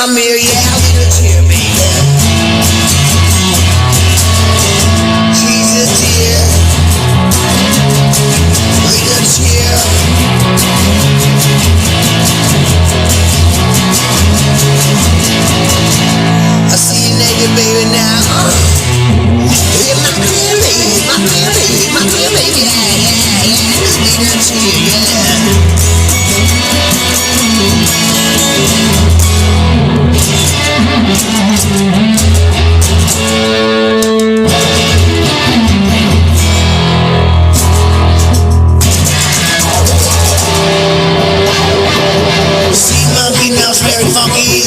my mirror, yeah, little tear, baby. She's a dear, little tear. I see you naked, baby, now. Yeah, my clear baby, my clear baby, my clear baby, yeah, little tear, yeah.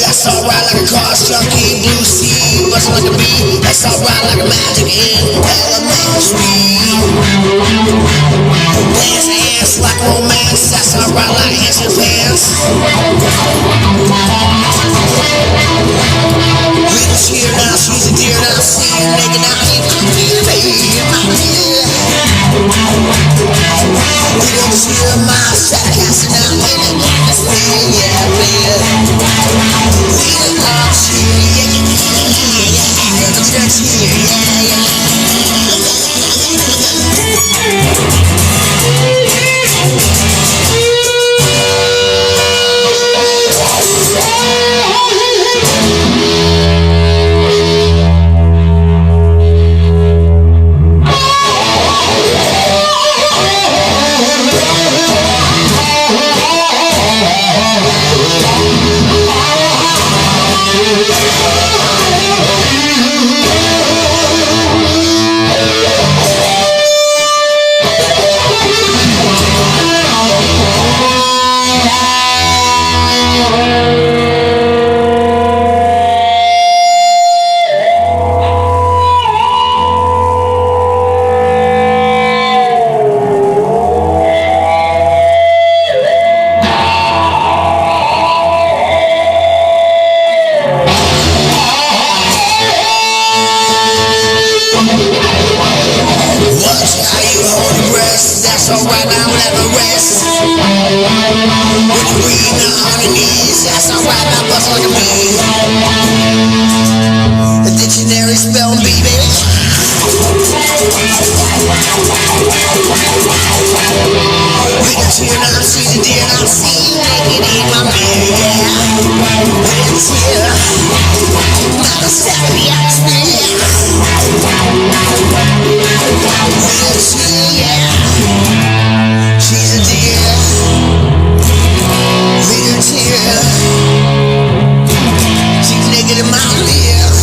That's alright like a car's junkie, blue sea, bustin' like a bee. That's alright like a magic in elementary. Dance ants like romance. That's alright like ants in pants. Little cheer now, she's a deer now. See you naked now, ain't my dear, baby, my dear. Little cheer, my set casting out in it. That's me, yeah, baby. So right now, never rest. When you breathe on your knees, that's alright, now bust like a bee. The dictionary spelling baby. We can cheer now, see the deer, now see you naked in my mirror, yeah. Little tear, not a savvy experience. Little tear, yeah. She's a deer, little tear. She's naked in my mirror.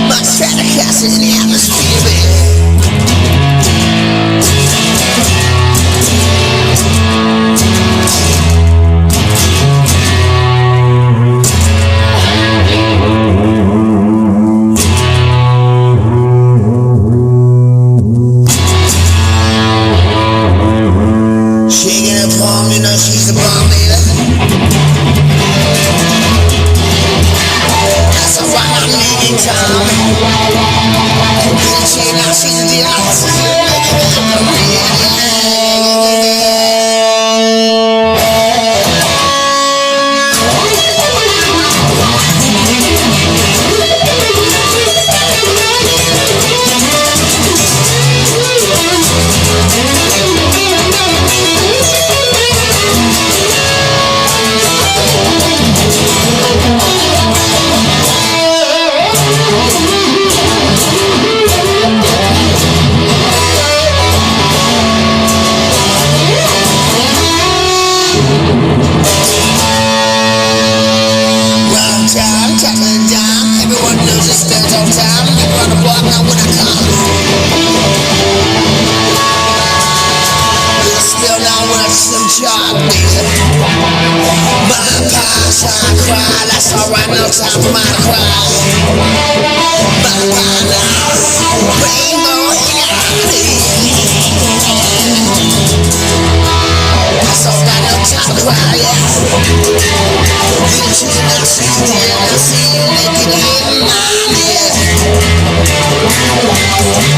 My Stratocaster in the atmosphere, baby. She's the bomb, baby. That's alright, I'm making time. Little chick, now she's a deal. That's alright, no time for mine to cry. Bye-bye now, rainbow in your eyes. That's alright, no time to cry, yeah. Little chicken, now she's dead, now see you naked in my mirror.